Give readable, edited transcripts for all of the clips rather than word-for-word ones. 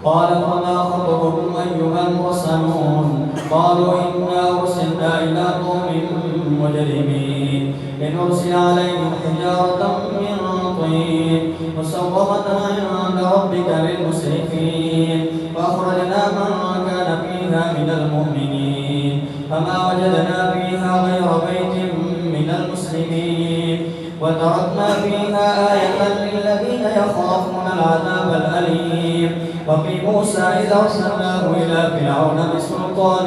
قال فما خطبكم أيها المرسلون قالوا إنا أرسلنا إلى قوم مجرمين لنرسل عليهم حجارة من طين مسومة عند ربك للمسرفين فأخرجنا من كان فيها من المؤمنين فما وجدنا فيها غير بيت من المسلمين وتركنا فيها آية للذين يخافون العذاب الأليم وفي موسى إذ أرسلناه إلى فرعون بسلطان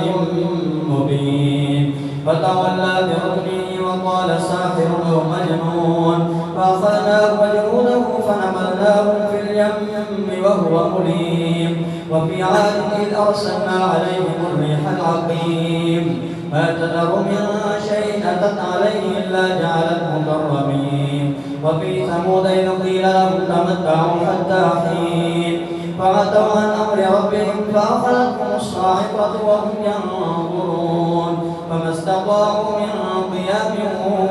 مبين فتولى بركنه وقال ساحر أو مجنون فأخذناه وجنوده فنبذناهم في اليم وهو مليم وفي عاد إذ أرسلنا عليهم الريح العقيم ما تذر من شيء أتت عليه إلا جعلته كالرميم وفي ثمود إذ قيل لهم تمتعوا حتى حين فعتوا عن أمر ربهم فأخذتهم الصاعقة وهم ينظرون فما استطاعوا من قيام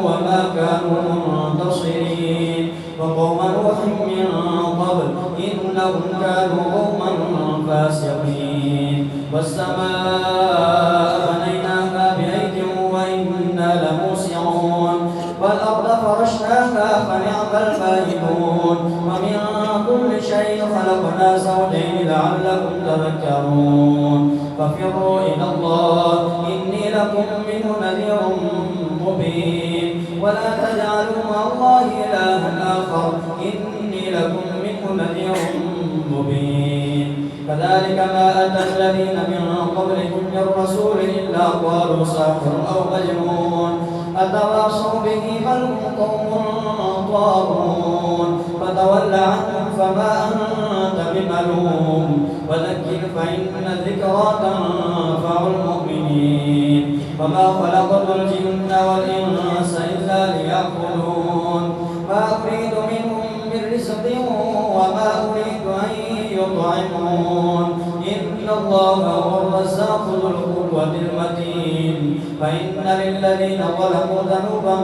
وما كانوا منتصرين وقوم نوح من قبل إنهم كانوا قوما فاسقين والسماء بنيناها بأيد وإنا لموسعون والأرض فرشناها فنعم الماهدون ومن كل شيء خلقنا زوجين لعلكم تذكرون ففروا إلى الله إني لكم منه نذير مبين ولا تجعلوا مع الله إلها آخر إني لكم منه نذير مبين كذلك ما أتى الذين من قبلكم من رسول إلا قالوا ساحر أو مجنون أتواصوا به بل هم قوم طاغون فتول عنهم فما أنت بملوم وذكر فإن الذكرى تنفع المؤمنين وما خلقت الجن والإنس إلا ليأكلون ما أريد منهم من رزق وما أريد أن يطعمون إن الله هو الرزاق ذو القوة المتين فإن للذين ظلموا ذنوبا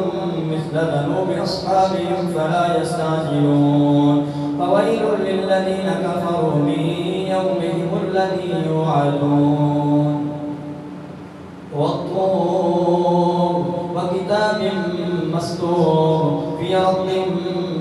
مثل ذنوب أصحابهم فلا يستعجلون فويل للذين كفروا من يومهم الذي يوعدون والطور وكتاب مسطور في رق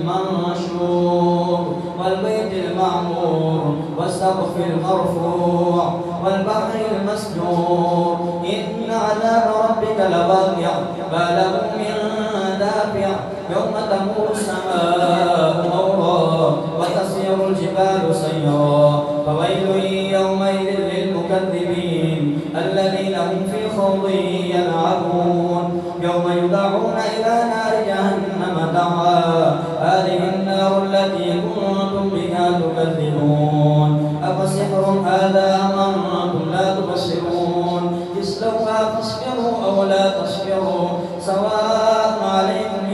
منشور والبيت المعمور والسقف المرفوع والبحر المسجور إن عذاب ربك لواقع ما له من دافع يوم تمور السماء مورا وتسير الجبال سيرا فويل يومئذ للمكذبين الذين هم في خوض يلعبون يوم يدعون إلى نار جهنم دعا هذه النار التي كنتم بها تكذبون أفسحر هذا أم أنتم لا تبصرون اصلوها فاصبروا أو لا تصبروا سواء عليكم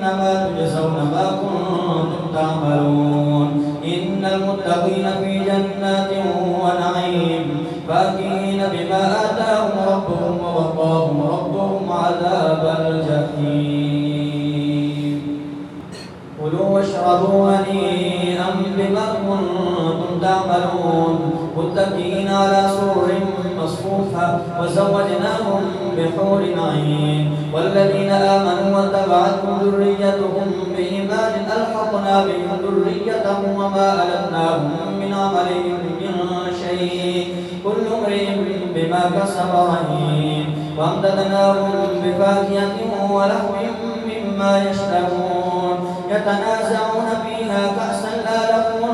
إنما تجزون ما كنتم تعملون إن المتقين في جنات ونعيم فاكهين بما آتاهم ربهم ووقاهم ربهم عذاب الجحيم كلوا واشربوا هنيئا بما كنتم تعملون متكئين على سرر مصفوفة وزوجناهم بحور عين والذين آمنوا واتبعتهم ذريتهم بإيمان ألحقنا بهم ذريتهم وما ألتناهم من عملهم من شيء كل امرئ بما كسب رهين وامددناهم بفاكهة ولحم مما يشتهون يتنازعون فيها كأسا لا لغو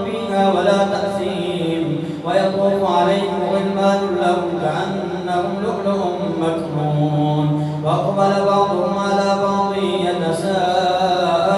فيها ولا تأثيم ويطوف عليهم غلمان لهم كأنهم لؤلؤ مكنون وأقبل بعضهم على بعض يتساءلون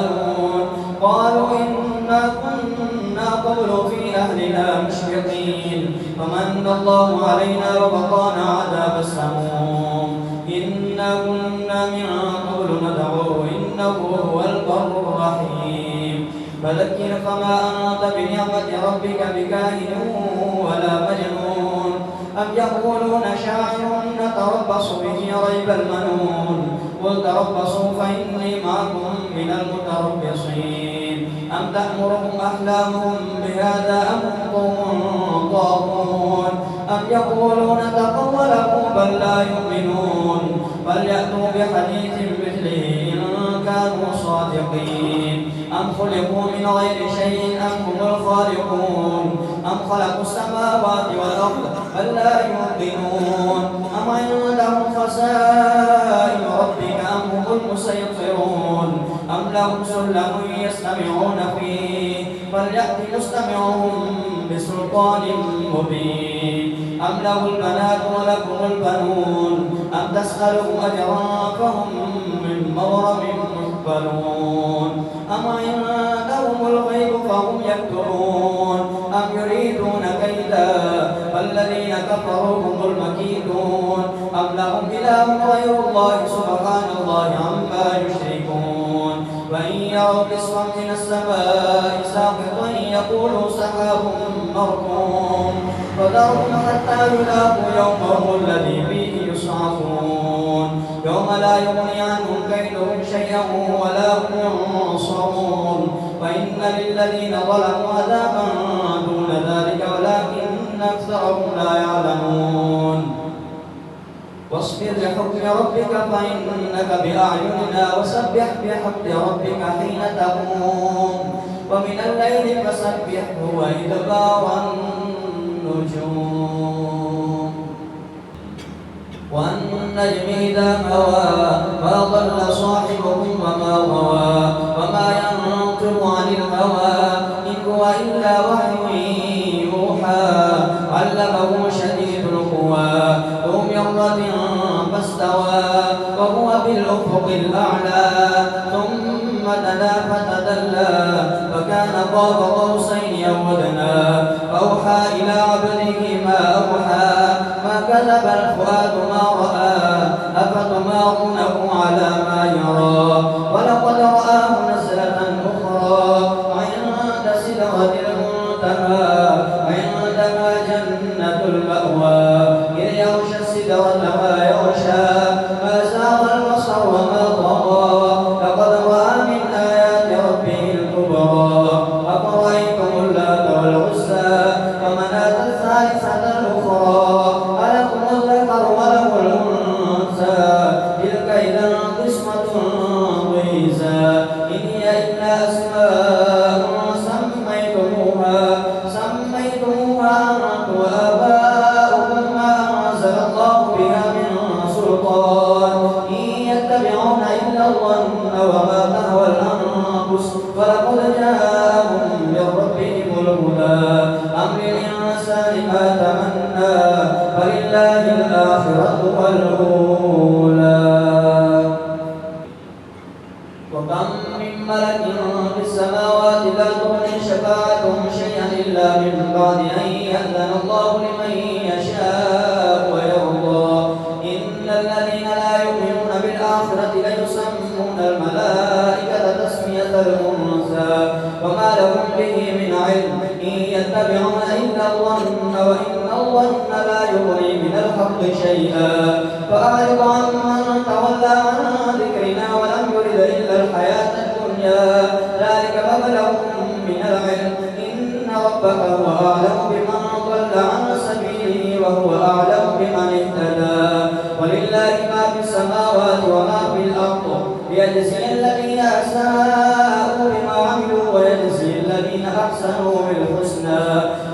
قالوا إنا كنا قبل في أهلنا مشفقين فمن الله علينا ووقانا عذاب السموم إنا كنا من قبل ندعوه إنه هو البر الرحيم فذكر فما أنت بنعمة ربك بكاهن ولا مجنون أم يقولون شاعر نتربص به ريب المنون قل تربصوا فإني معكم من المتربصين أم تأمرهم أحلامهم بهذا أم هم قوم يقولون تقوله بل لا يؤمنون فليأتوا بحديث مثله إن كانوا صادقين أم خلقوا من غير شيء أم هم الخالقون أم خلقوا السماوات والأرض بل لا يوقنون أم عندهم خزائن ربك أم هم المسيطرون أم لهم سلم يستمعون فيه فليأت مستمعهم بسلطان مبين أم له البنات ولكم البنون أم تسألهم أجرا فهم من مغرم مثقلون أم عندهم الغيب فهم يكتبون أم يريدون كيدا فالذين كفروا هم المكيدون أم لهم إله غير الله سبحان الله عما يشركون وإن يروا كسفا من السماء ساقطا يقولوا سحاب مركوم فذرهم حتى يلاقوا يومهم الذي فيه يصعقون يوم لا يغني عنهم كيدهم شيئا ولا هم ينصرون وإن للذين ظلموا عذابا دون ذلك ولكن أكثرهم لا يعلمون واصبر لحكم ربك فإنك بأعيننا وسبح بحمد ربك حين تقوم ومن الليل فسبحه وإدبار النجوم والنجم إذا هوى ما ضل صاحبكم وما غوى وما ينطق عن الهوى إن هو إلا وحي يوحى علمه شديد القوى ذو مرة فاستوى وهو بالأفق الأعلى ثم دنا فتدلى فكان قاب قوسين أو أدنى فأوحى إلى عبده ما أوحى ما كذب الفؤاد ما رأى أفتمارونه على ما يرى ولقد رآه نزلة أخرى عند سدرة المنتهى عندها جنة المأوى إذ يغشى السدرة ما يغشى ما زاغ البصر وما طغى لقد رأى من آيات ربه الكبرى أفرأيتم اللات والعزى ومناة الثالثة الأخرى ألكم الذكر وله الأنثى تلك إذا قسمة ضيزى إن هي إلا أسماء سميتموها أنتم وآباؤكم ما أنزل الله بها من سلطان إن يتبعون إلا الظن وما تهوى الأنفس ولقد جاءهم من ربهم الهدى أم للإنسان ما تمنى فلله الآخرة والأولى وكم من ملك في السماوات لا تغني شفاعتهم شيئا إلا من بعد أن يأذن الله لمن يشاء ويرضى إن الذين لا يؤمنون بالآخرة ليسمون الملائكة تسمية الأنثى وما لهم به من علم إن يتبعون إلا الظن وإن الظن لا يغني من الحق شيئا فأعرض عمن تولى عن ذكرنا ولم يرد إلا الحياة الدنيا ذلك مبلغهم من العلم إن ربك هو أعلم بمن ضل عن سبيله وهو أعلم بمن اهتدى ولله ما في السماوات وما في الأرض ليجزي الذين أساءوا بما عملوا ويجزي الذين أحسنوا بالحسنى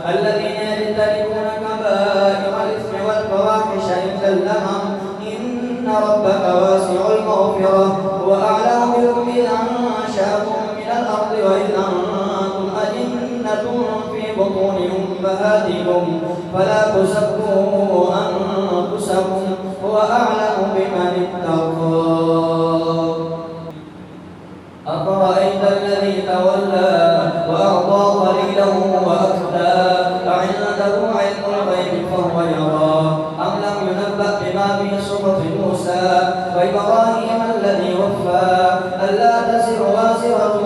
الذين يجتنبون كبائر الإثم والفواحش إلا اللمم إن ربك واسع المغفرة هو أعلم بكم إذ أنشأكم من الأرض وإذ أنتم أجنة في بطون أمهاتكم فلا تزكوا أنفسكم هو أعلم بمن اتقى أفرأيت الذي تولى وأعطى قليلا وأكدى أعنده علم الغيب فهو يرى أم لم ينبأ بما في صحف موسى وإبراهيم الذي وفى ألا تزر وازرة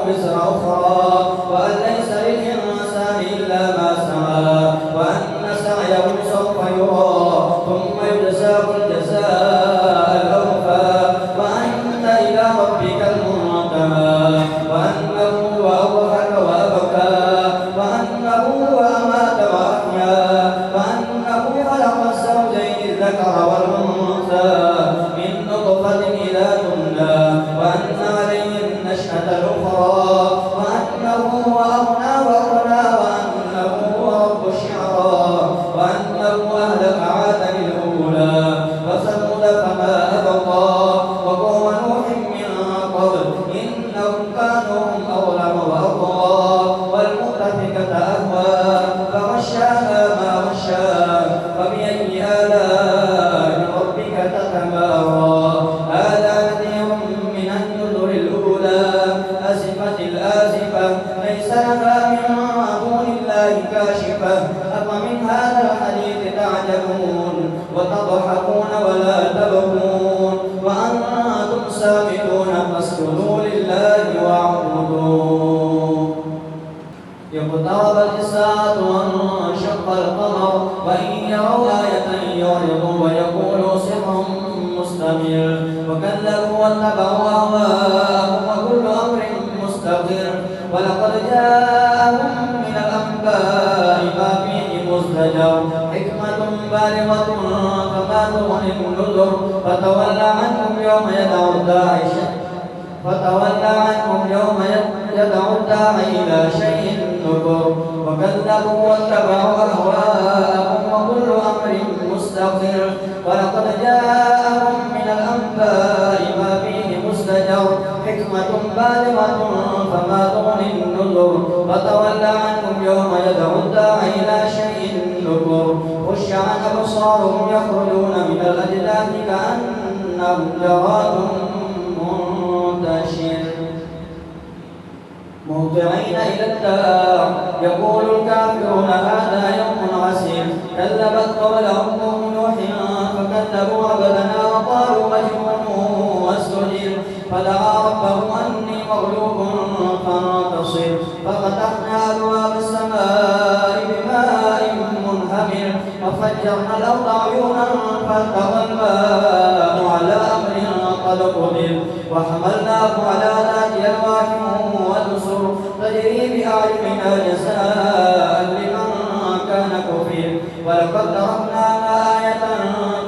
وزر أخرى وأن ليس للإنسان إلا ما سعى وأن سعيه سوف يرى ثم يجزاه الجزاء الأوفى كاشفة أفمن هذا الحديث تعجبون وتضحكون ولا تبكون وأنتم سامدون فاسجدوا لله واعبدوا. اقتربت الساعة وانشق القمر وإن يروا آية يعرضوا ويقولوا سحر مستمر وكذبوا واتبعوا أهواءهم وكل أمر مستقر ولقد جاءهم من الأنباء ما فيه مزدجر حكمة بالغة فما تغني النذر فتول عنهم يوم يدعو الداعي إلى شيء نكر وكذبوا واتبعوا أهواءهم وكل أمر مستقر ولقد جاءهم من الأنباء ما فيه مزدجر حكمة بالغة فما تغني النذر فتول عنهم يوم يدعو الداعي إلى شيء نكر خش عن أبصارهم يخرجون من الأجداث كأنهم جراد منتشر مهطعين إلى الداع يقول الكافرون هذا يوم عسير كذبت قبلهم قوم نوح فكذبوا عبدنا وقالوا مجنون واستجير فدعا ربه أني مغلوب فانتصر ففتحنا أبواب السماء بماء منهمر وفجرنا الأرض عيونا فالتقى الماء على أمر قد قدر وحملناه على ذات ألواح ودسر تجري بأعيننا جزاء لمن كان كفر ولقد تركناها آية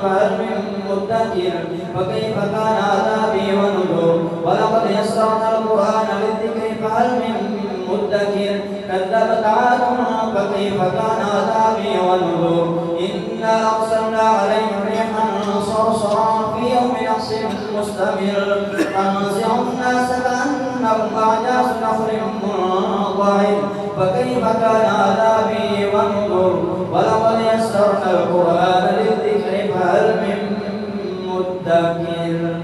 فهل من مدكر فكيف كان عذابي ونذر ولقد يسرنا القرآن للذكر فهل من مدكر كذبت عاد فكيف كان عذابي ونذر إنا أرسلنا عليهم ريحا صرصرا في يوم نحس مستمر تنزع الناس كأنهم أعجاز نخل منقعر فكيف كان عذابي ونذر ولقد يسرنا القرآن للذكر فهل من مدكر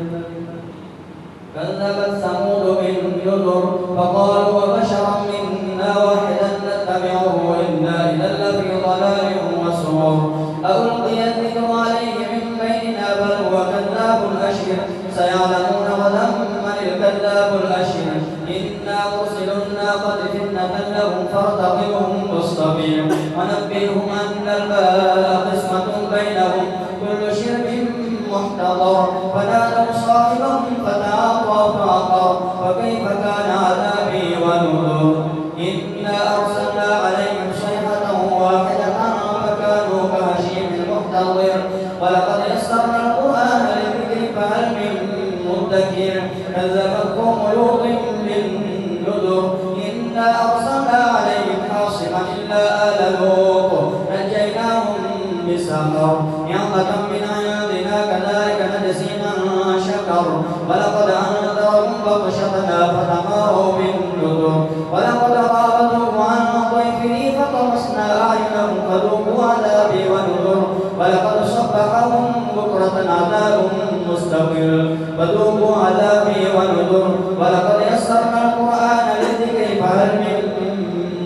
كذبت ثمود بالنذر فقالوا وبشرا منا واحدا نتبعه إنا إذا لفي ضلال وسعر ألقي الذكر عليه من بيننا بل هو كذاب أشر سيعلمون غدا من الكذاب الأشر إنا مرسل الناقة فتنة لهم فارتقبهم واصطبر ونبئهم أن الماء قسمة بينهم كل شرب محتضر فنادوا صاحبهم فتعاطى فعقر فكيف كان عذابي ونذر إنا أرسلنا عليهم صيحة واحدة فكانوا كهشيم المحتضر ولقد يسرنا القرآن للذكر فهل من مدكر كذبت قوم لوط بالنذر إنا أرسلنا عليهم حاصبا إلا آل لوط نجيناهم بسحر نعمة من عندنا كذلك نجزي من شكر ولقد أنذرهم بطشتنا فتماروا بالنذر ولقد راودوه عن ضيفه فطمسنا أعينهم فذوقوا عذابي ونذر ولقد صبحهم بكرة عذاب مستقر فذوقوا عذابي ونذر ولقد يسرنا القرآن للذكر فهل من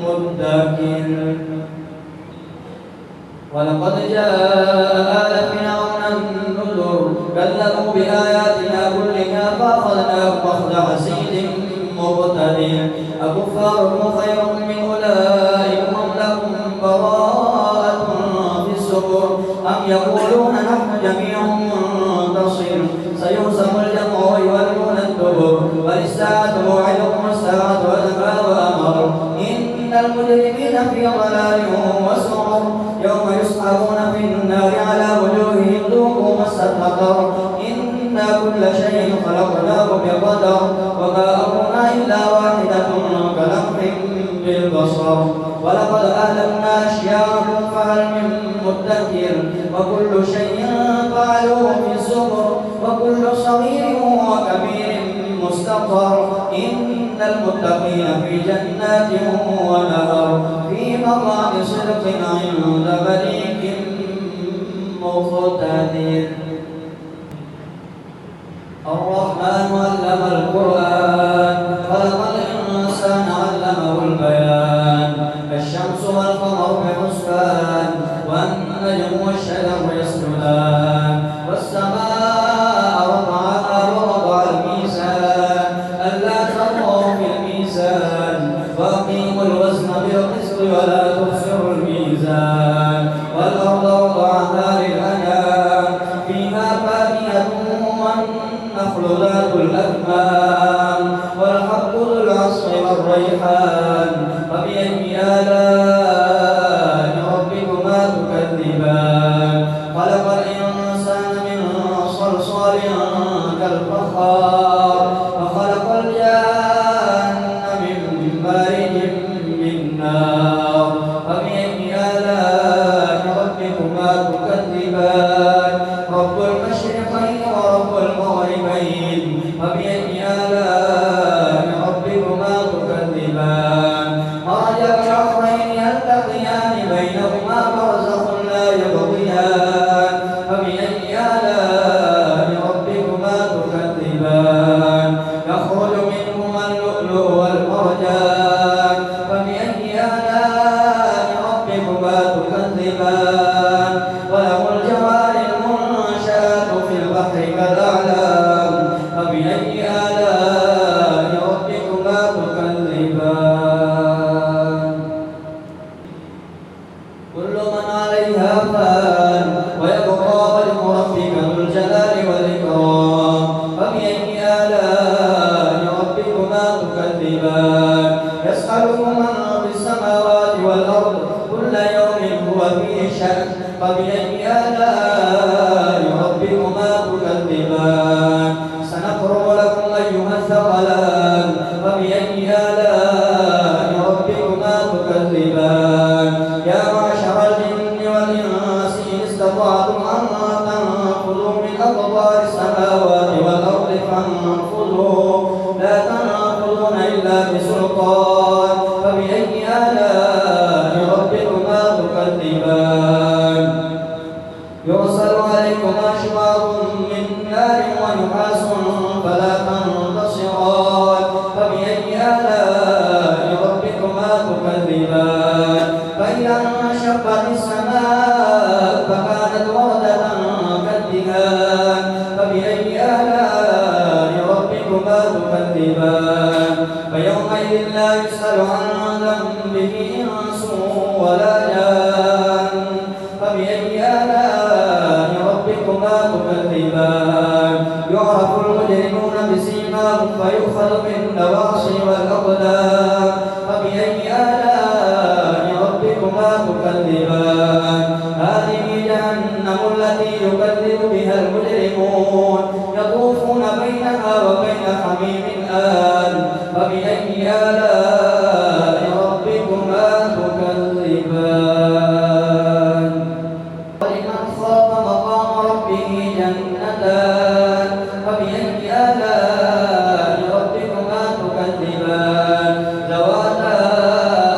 مدكر ولقد جاء آل فرعون النذر كذبوا بآياتنا كلها فأخذناهم أخذ عزيز مقتدر أكفاركم خير من أولئكم أم لكم براءة في الزبر أم يقولون نحن جميع منتصر سيهزم الجمع ويولون الدبر بل الساعة موعدكم الساعة أدبى وأمر إن المجرمين في ضلال وسعر يوم يسحبون في النار على وجوههم ذوقوا مس السقر إنا كل شيء خلقناه بقدر وما أمرنا إلا واحدة كلمح بالبصر ولقد أهلكنا أشياءكم فهل من مدكر وكل شيء فعلوه في الزبر وكل صغير وكبير مستقر إن المتقين في جنات ونهر في مقعد صدق عند مليك مقتدر الرحمن علم القرآن خلق الإنسان علمه البيان الشمس والقمر بحسبان والنجم والشجر يسجدان والسماء رفعها ووضع الميزان ألا تطغوا في الميزان وأقيموا الوزن بالقسط ولا تخسروا الميزان والأرض وضعها للأنام فيها فاكهة والنخل ذات الأكمام والحب ذو العصف والريحان فبأي آلاء ربكما تكذبان خلق الإنسان من صلصال كالفخار وخلق الجان من مارج من نار فبأي آلاء ربكما تكذبان رب المشرقين ورب المغربين فبأي آلاء ربكما تكذبان مرج البحرين يلتقيان بينهما برزخ لا يبغيان فبأي آلاء ربكما تكذبان يخرج منهما اللؤلؤ والمرجان فبأي آلاء ربكما تكذبان وله الجوار المنشآت في البحر كالأعلام فبأي آلاء ربكما تكذبان كل من عليها فان ويبقى وجه ربك ذو الجلال والإكرام فبأي آلاء ربكما تكذبان يسأله من في السماوات والأرض كل يوم هو فيه شأن فبأي آلاء ربكما تكذبان سنقرأ لكم أيها الثقلان فبأي آلاء ربكما تكذبان يا معشر الجن والإنس إن استطعتم أن تنفذوا من أقطار السماوات والأرض فانفذوا لا تنفذون إلا بسلطان فبأي آلاء ربكما تكذبان يرسل عليكما شواظ من نار ونحاس فلا تنتصران فبأي آلاء ربكما تكذبان فإذا انشقت السماء فكانت وردة كالدهان فبأي آلاء ربكما تكذبان فيومئذ لا يسأل عن ذنبه إنس ولا جان فبأي آلاء ربكما تكذبان يعرف المجرمون بسيماهم فيؤخذ بالنواصي والأقدام فبأي آلاء ربكما تكذبان هذه جهنم التي يكذب بها المجرمون يطوفون بينها وبين حميم آن فبأي آلاء ربكما تكذبان ولمن خاف مقام ربه جنتان فبأي آلاء ربكما تكذبان ذواتا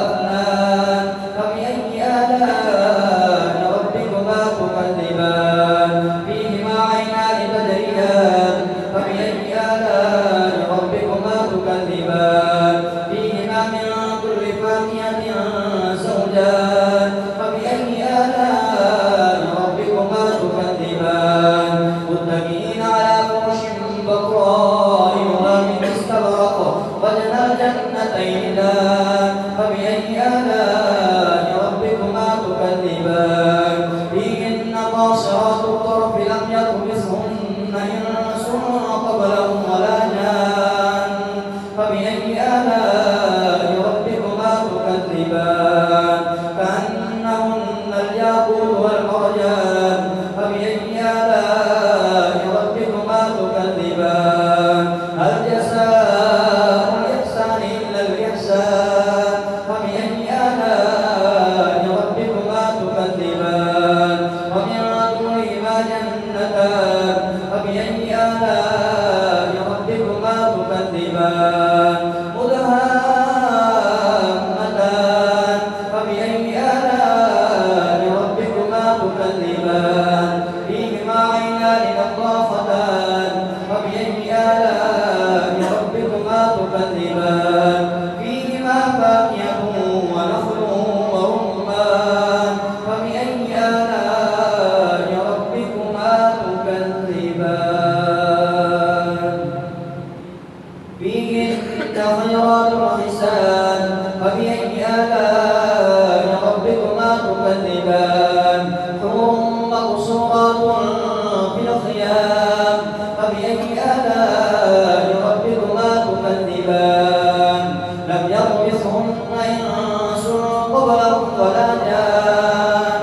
أفنان فبأي آلاء ربكما تكذبان فيهما عينان تجريان فبأي آلاء ربكما تكذبان فيهما من كل فاكهة زوجان فبأي آلاء ربكما تكذبان متكئين على فرش بطائنها من استبرق وجنى الجنتين دان فبأي آلاء ربكما تكذبان فيهن قاصرات الطرف لم يطمثهن إنس قبلهم ولا جان فبأي آلاء ربكما تكذبان كأنهن الياقوت والمرجان فبأي آلاء ربكما تكذبان هل جزاء الإحسان إلا الإحسان فبأي آلاء ربكما تكذبان ومن دونهما جنتان فبأي آلاء ربكما تكذبان مدهامتان فبأي آلاء ربكما تكذبان حور مقصورات في الخيام فبأي آلاء ربكما تكذبان لم يطمثهن إنس قبلهم ولا جان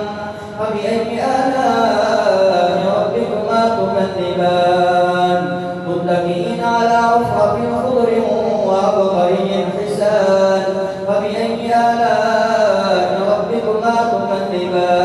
فبأي آلاء ربكما تكذبان متكئين على رفرف خضر وعبقري حسان فبأي آلاء ربكما تكذبان